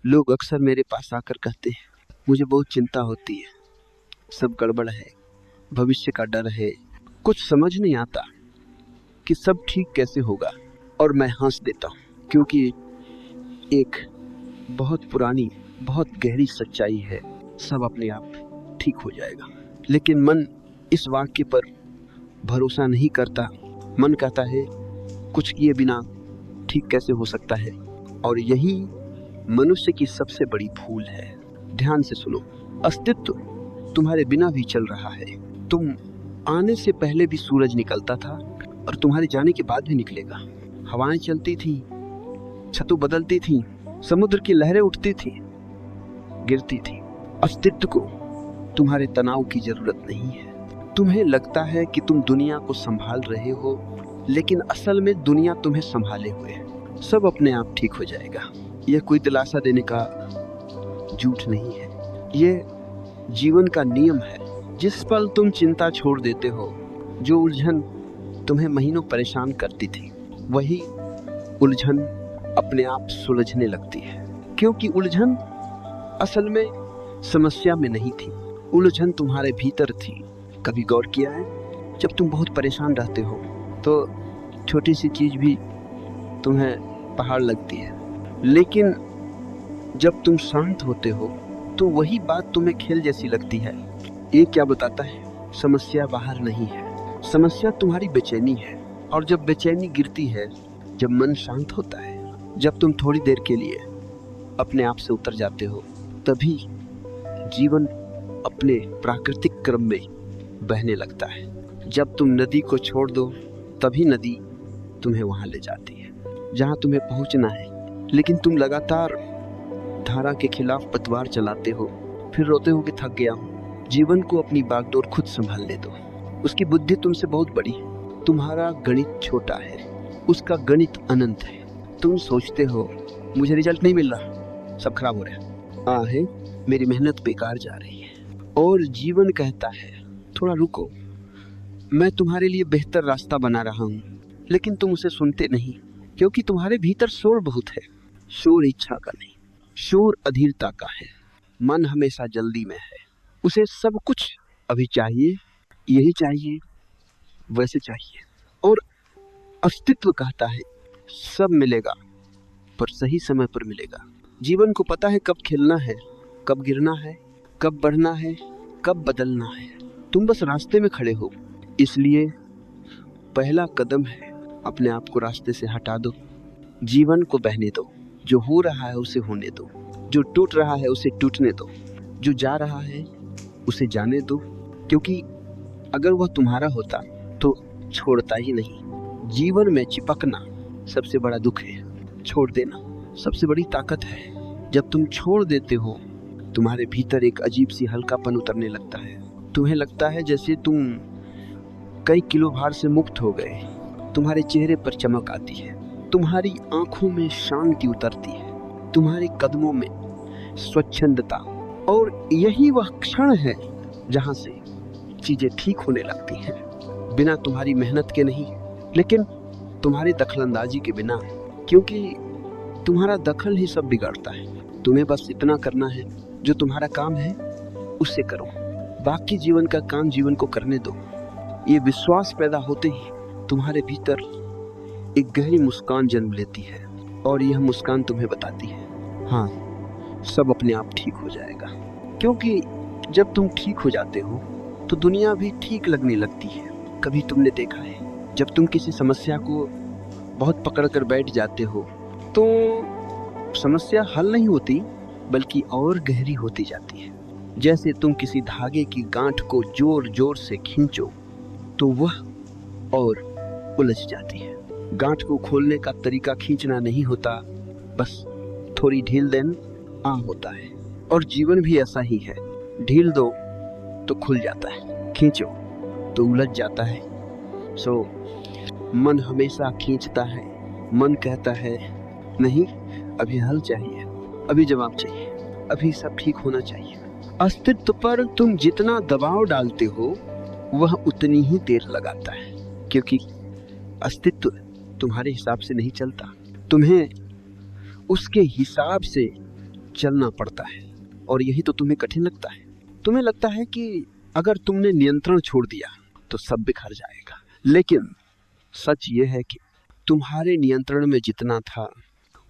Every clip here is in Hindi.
लोग अक्सर मेरे पास आकर कहते हैं, मुझे बहुत चिंता होती है, सब गड़बड़ है, भविष्य का डर है, कुछ समझ नहीं आता कि सब ठीक कैसे होगा। और मैं हंस देता हूँ, क्योंकि एक बहुत पुरानी, बहुत गहरी सच्चाई है, सब अपने आप ठीक हो जाएगा। लेकिन मन इस वाक्य पर भरोसा नहीं करता। मन कहता है कुछ किए बिना ठीक कैसे हो सकता है। और यही मनुष्य की सबसे बड़ी भूल है। ध्यान से सुनो, अस्तित्व तुम्हारे बिना भी चल रहा है। तुम आने से पहले भी सूरज निकलता था और तुम्हारे जाने के बाद भी निकलेगा। हवाएं चलती थी, छतें बदलती थी, समुद्र की लहरें उठती थी, गिरती थी। अस्तित्व को तुम्हारे तनाव की जरूरत नहीं है। तुम्हें लगता है कि तुम दुनिया को संभाल रहे हो, लेकिन असल में दुनिया तुम्हें संभाले हुए है। सब अपने आप ठीक हो जाएगा। यह कोई दिलासा देने का झूठ नहीं है, यह जीवन का नियम है। जिस पल तुम चिंता छोड़ देते हो, जो उलझन तुम्हें महीनों परेशान करती थी, वही उलझन अपने आप सुलझने लगती है। क्योंकि उलझन असल में समस्या में नहीं थी, उलझन तुम्हारे भीतर थी। कभी गौर किया है, जब तुम बहुत परेशान रहते हो तो छोटी सी चीज भी तुम्हें पहाड़ लगती है, लेकिन जब तुम शांत होते हो तो वही बात तुम्हें खेल जैसी लगती है। ये क्या बताता है? समस्या बाहर नहीं है, समस्या तुम्हारी बेचैनी है। और जब बेचैनी गिरती है, जब मन शांत होता है, जब तुम थोड़ी देर के लिए अपने आप से उतर जाते हो, तभी जीवन अपने प्राकृतिक क्रम में बहने लगता है। जब तुम नदी को छोड़ दो, तभी नदी तुम्हें वहां ले जाती है जहां तुम्हें पहुंचना है। लेकिन तुम लगातार धारा के खिलाफ पतवार चलाते हो, फिर रोते हो कि थक गया हूं। जीवन को अपनी बागडोर खुद संभालने दो। उसकी बुद्धि तुमसे बहुत बड़ी, तुम्हारा गणित छोटा है, उसका गणित अनंत है। तुम सोचते हो मुझे रिजल्ट नहीं मिल रहा, सब खराब हो रहा है, मेरी मेहनत बेकार जा रही है। और जीवन कहता है थोड़ा रुको, मैं तुम्हारे लिए बेहतर रास्ता बना रहा हूँ। लेकिन तुम उसे सुनते नहीं, क्योंकि तुम्हारे भीतर शोर बहुत है। शोर इच्छा का नहीं, शोर अधीरता का है। मन हमेशा जल्दी में है, उसे सब कुछ अभी चाहिए, यही चाहिए, वैसे चाहिए। और अस्तित्व कहता है सब मिलेगा, पर सही समय पर मिलेगा। जीवन को पता है कब खेलना है, कब गिरना है, कब बढ़ना है, कब बदलना है। तुम बस रास्ते में खड़े हो। इसलिए पहला कदम है अपने आप को रास्ते से हटा दो। जीवन को बहने दो, जो हो रहा है उसे होने दो, जो टूट रहा है उसे टूटने दो, जो जा रहा है उसे जाने दो। क्योंकि अगर वह तुम्हारा होता तो छोड़ता ही नहीं। जीवन में चिपकना सबसे बड़ा दुख है, छोड़ देना सबसे बड़ी ताकत है। जब तुम छोड़ देते हो, तुम्हारे भीतर एक अजीब सी हल्कापन उतरने लगता है। तुम्हें लगता है जैसे तुम कई किलो भार से मुक्त हो गए। तुम्हारे चेहरे पर चमक आती है, तुम्हारी आंखों में शांति उतरती है, तुम्हारे कदमों में स्वच्छंदता। और यही वह क्षण है जहां से चीजें ठीक होने लगती हैं। बिना तुम्हारी मेहनत के नहीं, लेकिन तुम्हारी दखलंदाजी के बिना। क्योंकि तुम्हारा दखल ही सब बिगाड़ता है। तुम्हें बस इतना करना है, जो तुम्हारा काम है उससे करो, बाकी जीवन का काम जीवन को करने दो। ये विश्वास पैदा होते ही तुम्हारे भीतर एक गहरी मुस्कान जन्म लेती है, और यह मुस्कान तुम्हें बताती है हाँ, सब अपने आप ठीक हो जाएगा। क्योंकि जब तुम ठीक हो जाते हो तो दुनिया भी ठीक लगने लगती है। कभी तुमने देखा है, जब तुम किसी समस्या को बहुत पकड़ कर बैठ जाते हो तो समस्या हल नहीं होती, बल्कि और गहरी होती जाती है। जैसे तुम किसी धागे की गांठ को जोर जोर से खींचो तो वह और उलझ जाती है। गांठ को खोलने का तरीका खींचना नहीं होता, बस थोड़ी ढील देना होता है। और जीवन भी ऐसा ही है, ढील दो तो खुल जाता है, खींचो तो उलझ जाता है। सो मन हमेशा खींचता है। मन कहता है नहीं, अभी हल चाहिए, अभी जवाब चाहिए, अभी सब ठीक होना चाहिए। अस्तित्व पर तुम जितना दबाव डालते हो, वह उतनी ही देर लगाता है। क्योंकि अस्तित्व तुम्हारे हिसाब से नहीं चलता, तुम्हें उसके हिसाब से चलना पड़ता है, और यही तो तुम्हें कठिन लगता है। तुम्हें लगता है कि अगर तुमने नियंत्रण छोड़ दिया तो सब बिखर जाएगा, लेकिन सच ये है कि तुम्हारे नियंत्रण में जितना था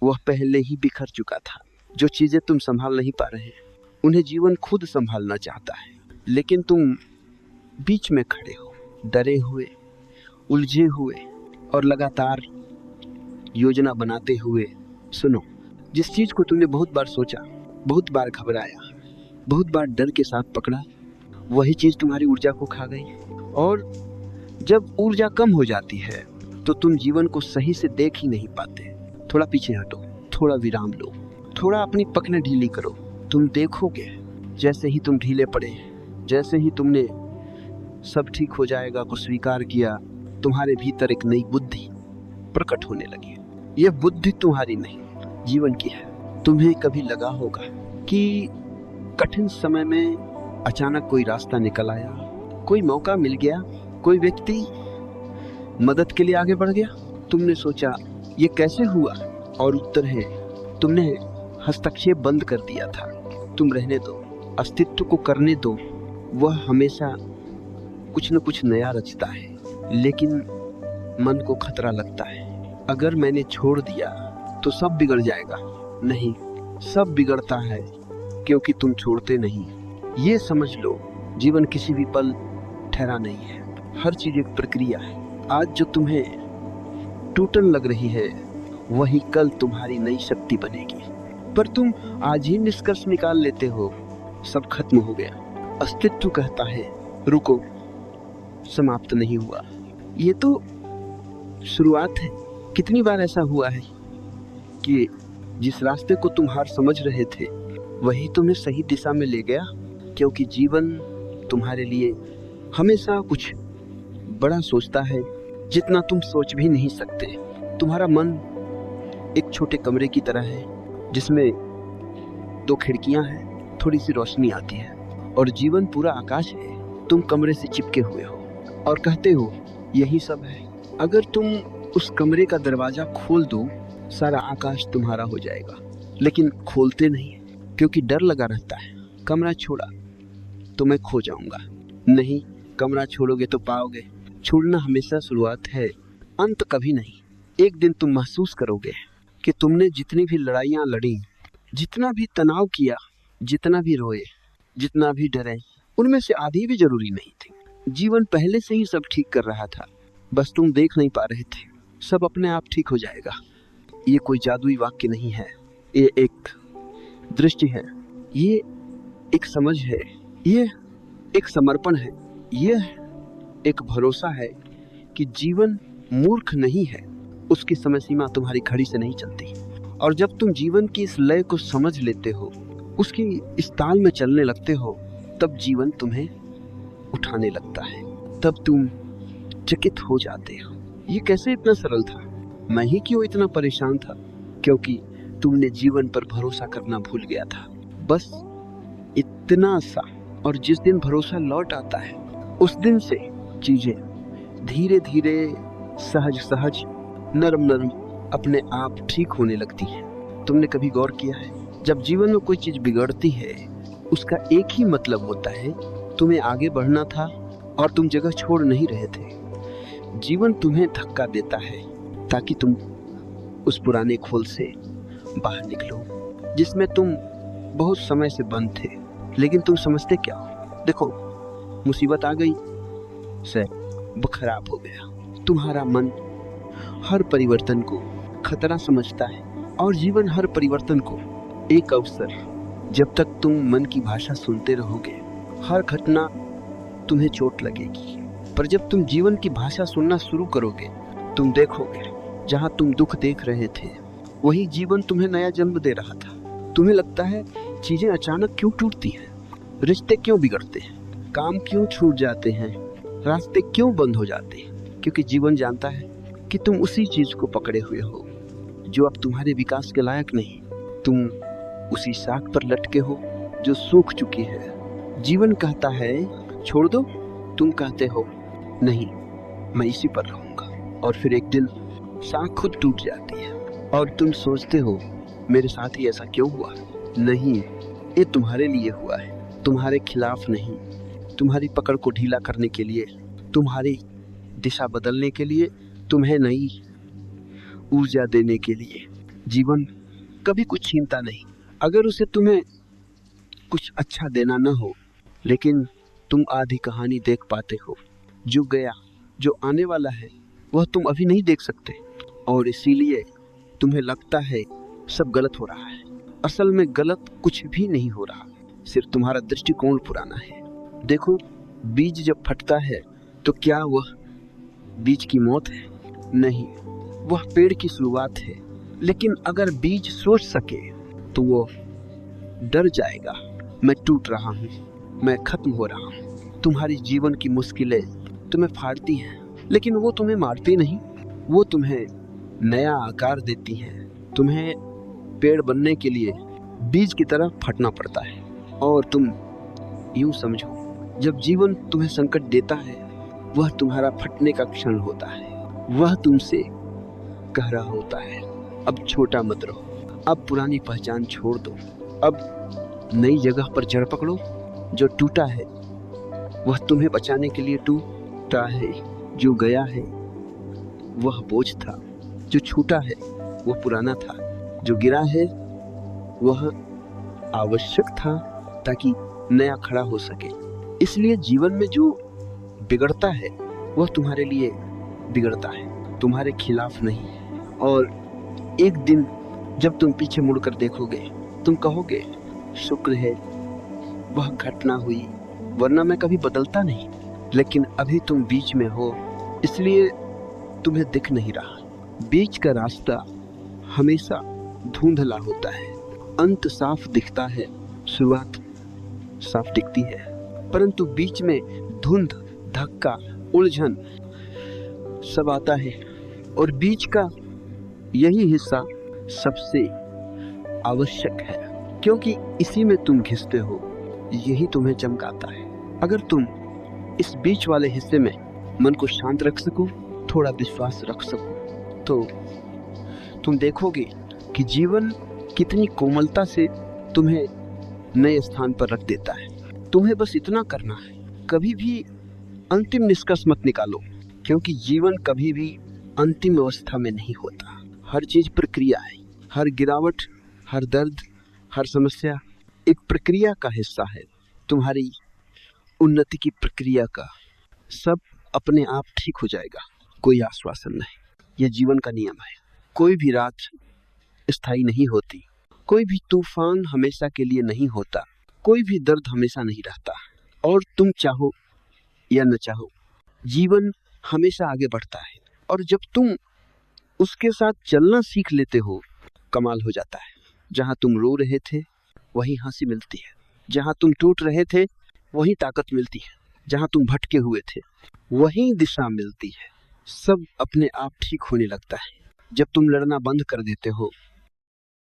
वह पहले ही बिखर चुका था। जो चीजें तुम संभाल नहीं पा रहे उन्हें जीवन खुद संभालना चाहता है, लेकिन तुम बीच में खड़े हो, डरे हुए, उलझे हुए और लगातार योजना बनाते हुए। सुनो, जिस चीज को तुमने बहुत बार सोचा, बहुत बार घबराया, बहुत बार डर के साथ पकड़ा, वही चीज तुम्हारी ऊर्जा को खा गई। और जब ऊर्जा कम हो जाती है तो तुम जीवन को सही से देख ही नहीं पाते। थोड़ा पीछे हटो, थोड़ा विराम लो, थोड़ा अपनी पकड़ें ढीली करो। तुम देखोगे जैसे ही तुम ढीले पड़े, जैसे ही तुमने सब ठीक हो जाएगा को स्वीकार किया, तुम्हारे भीतर एक नई बुद्धि प्रकट होने लगी। यह बुद्धि तुम्हारी नहीं, जीवन की है। तुम्हें कभी लगा होगा कि कठिन समय में अचानक कोई रास्ता निकल आया, कोई मौका मिल गया, कोई व्यक्ति मदद के लिए आगे बढ़ गया। तुमने सोचा ये कैसे हुआ, और उत्तर है तुमने हस्तक्षेप बंद कर दिया था। तुम रहने दो, अस्तित्व को करने दो, वह हमेशा कुछ न कुछ नया रचता है। लेकिन मन को खतरा लगता है, अगर मैंने छोड़ दिया तो सब बिगड़ जाएगा। नहीं, सब बिगड़ता है क्योंकि तुम छोड़ते नहीं। ये समझ लो, जीवन किसी भी पल ठहरा नहीं है, हर चीज एक प्रक्रिया है। आज जो तुम्हें टूटन लग रही है वही कल तुम्हारी नई शक्ति बनेगी। पर तुम आज ही निष्कर्ष निकाल लेते हो सब खत्म हो गया। अस्तित्व कहता है रुको, समाप्त नहीं हुआ, ये तो शुरुआत है। कितनी बार ऐसा हुआ है कि जिस रास्ते को तुम हार समझ रहे थे वही तुम्हें सही दिशा में ले गया, क्योंकि जीवन तुम्हारे लिए हमेशा कुछ बड़ा सोचता है जितना तुम सोच भी नहीं सकते। तुम्हारा मन एक छोटे कमरे की तरह है जिसमें 2 खिड़कियां हैं, थोड़ी सी रोशनी आती है, और जीवन पूरा आकाश है। तुम कमरे से चिपके हुए हो और कहते हो यही सब है। अगर तुम उस कमरे का दरवाजा खोल दो सारा आकाश तुम्हारा हो जाएगा, लेकिन खोलते नहीं क्योंकि डर लगा रहता है। कमरा छोड़ा तो मैं खो जाऊंगा। नहीं, कमरा छोड़ोगे तो पाओगे। छोड़ना हमेशा शुरुआत है, अंत कभी नहीं। एक दिन तुम महसूस करोगे कि तुमने जितनी भी लड़ाइयाँ लड़ी, जितना भी तनाव किया, जितना भी रोए, जितना भी डरे, उनमें से आधी भी जरूरी नहीं थी। जीवन पहले से ही सब ठीक कर रहा था, बस तुम देख नहीं पा रहे थे। सब अपने आप ठीक हो जाएगा। ये कोई जादुई वाक्य नहीं है, ये एक दृष्टि है, ये एक समझ है, ये एक समर्पण है, ये एक भरोसा है कि जीवन मूर्ख नहीं है, उसकी समय सीमा तुम्हारी घड़ी से नहीं चलती। और जब तुम जीवन की इस लय को समझ लेते हो, उसकी इस ताल में चलने लगते हो, तब जीवन तुम्हें उठाने लगता है। तब तुम चकित हो जाते हो, ये कैसे इतना सरल था, मैं ही क्यों इतना परेशान था, क्योंकि तुमने जीवन पर भरोसा करना भूल गया था। बस इतना सा। और जिस दिन भरोसा लौट आता है उस दिन से चीजें धीरे धीरे, सहज सहज, नरम नरम अपने आप ठीक होने लगती हैं। तुमने कभी गौर किया है, जब जीवन में कोई चीज बिगड़ती है उसका एक ही मतलब होता है, तुम्हें आगे बढ़ना था और तुम जगह छोड़ नहीं रहे थे। जीवन तुम्हें धक्का देता है ताकि तुम उस पुराने खोल से बाहर निकलो जिसमें तुम बहुत समय से बंद थे। लेकिन तुम समझते क्या हो? देखो, मुसीबत आ गई से खराब हो गया। तुम्हारा मन हर परिवर्तन को खतरा समझता है और जीवन हर परिवर्तन को एक अवसर। जब तक तुम मन की भाषा सुनते रहोगे हर घटना तुम्हें चोट लगेगी, पर जब तुम जीवन की भाषा सुनना शुरू करोगे तुम देखोगे जहां तुम दुख देख रहे थे वही जीवन तुम्हें नया जन्म दे रहा था। तुम्हें लगता है चीजें अचानक क्यों टूटती हैं, रिश्ते क्यों बिगड़ते हैं, काम क्यों छूट जाते हैं, रास्ते क्यों बंद हो जाते हैं, क्योंकि जीवन जानता है कि तुम उसी चीज को पकड़े हुए हो जो अब तुम्हारे विकास के लायक नहीं। तुम उसी शाख पर लटके हो जो सूख चुकी है। जीवन कहता है छोड़ दो, तुम कहते हो नहीं, मैं इसी पर रहूंगा। और फिर एक दिन शाख खुद टूट जाती है और तुम सोचते हो मेरे साथ ही ऐसा क्यों हुआ। नहीं, ये तुम्हारे लिए हुआ है, तुम्हारे खिलाफ नहीं। तुम्हारी पकड़ को ढीला करने के लिए, तुम्हारी दिशा बदलने के लिए, तुम्हें नई ऊर्जा देने के लिए। जीवन कभी कुछ छीनता नहीं, अगर उसे तुम्हें कुछ अच्छा देना न हो, लेकिन तुम आधी कहानी देख पाते हो। जो गया, जो आने वाला है, वह तुम अभी नहीं देख सकते, और इसीलिए तुम्हें लगता है सब गलत हो रहा है। असल में गलत कुछ भी नहीं हो रहा, सिर्फ तुम्हारा दृष्टिकोण पुराना है। देखो, बीज जब फटता है तो क्या वह बीज की मौत है? नहीं, वह पेड़ की शुरुआत है। लेकिन अगर बीज सोच सके तो वो डर जाएगा, मैं टूट रहा हूँ, मैं खत्म हो रहा हूँ। तुम्हारी जीवन की मुश्किलें तुम्हें फाड़ती हैं, लेकिन वो तुम्हें मारती नहीं, वो तुम्हें नया आकार देती हैं। तुम्हें पेड़ बनने के लिए बीज की तरह फटना पड़ता है। और तुम यूं समझो, जब जीवन तुम्हें संकट देता है, वह तुम्हारा फटने का क्षण होता है। वह तुमसे कह रहा होता है, अब छोटा मत रहो, अब पुरानी पहचान छोड़ दो, अब नई जगह पर जड़ पकड़ो। जो टूटा है वह तुम्हें बचाने के लिए टूटा है। जो गया है वह बोझ था, जो छूटा है वह पुराना था, जो गिरा है वह आवश्यक था ताकि नया खड़ा हो सके। इसलिए जीवन में जो बिगड़ता है वह तुम्हारे लिए बिगड़ता है, तुम्हारे खिलाफ नहीं। और एक दिन जब तुम पीछे मुड़कर देखोगे, तुम कहोगे, शुक्र है वह घटना हुई, वरना मैं कभी बदलता नहीं। लेकिन अभी तुम बीच में हो, इसलिए तुम्हें दिख नहीं रहा। बीच का रास्ता हमेशा धुंधला होता है, अंत साफ दिखता है, शुरुआत साफ दिखती है, परंतु बीच में धुंध, धक्का, उलझन सब आता है। और बीच का यही हिस्सा सबसे आवश्यक है, क्योंकि इसी में तुम घिसते हो, यही तुम्हें चमकाता है। अगर तुम इस बीच वाले हिस्से में मन को शांत रख सको, थोड़ा विश्वास रख सको, तो तुम देखोगे कि जीवन कितनी कोमलता से तुम्हें नए स्थान पर रख देता है। तुम्हें बस इतना करना है, कभी भी अंतिम निष्कर्ष मत निकालो, क्योंकि जीवन कभी भी अंतिम अवस्था में नहीं होता। हर चीज प्रक्रिया है, हर गिरावट, हर दर्द, हर समस्या एक प्रक्रिया का हिस्सा है, तुम्हारी उन्नति की प्रक्रिया का। सब अपने आप ठीक हो जाएगा, कोई आश्वासन नहीं, यह जीवन का नियम है। कोई भी रात स्थायी नहीं होती, कोई भी तूफान हमेशा के लिए नहीं होता, कोई भी दर्द हमेशा नहीं रहता। और तुम चाहो या न चाहो, जीवन हमेशा आगे बढ़ता है, और जब तुम उसके साथ चलना सीख लेते हो, कमाल हो जाता है। जहां तुम रो रहे थे वहीं हंसी मिलती है, जहां तुम टूट रहे थे वहीं ताकत मिलती है, जहां तुम भटके हुए थे वहीं दिशा मिलती है। सब अपने आप ठीक होने लगता है जब तुम लड़ना बंद कर देते हो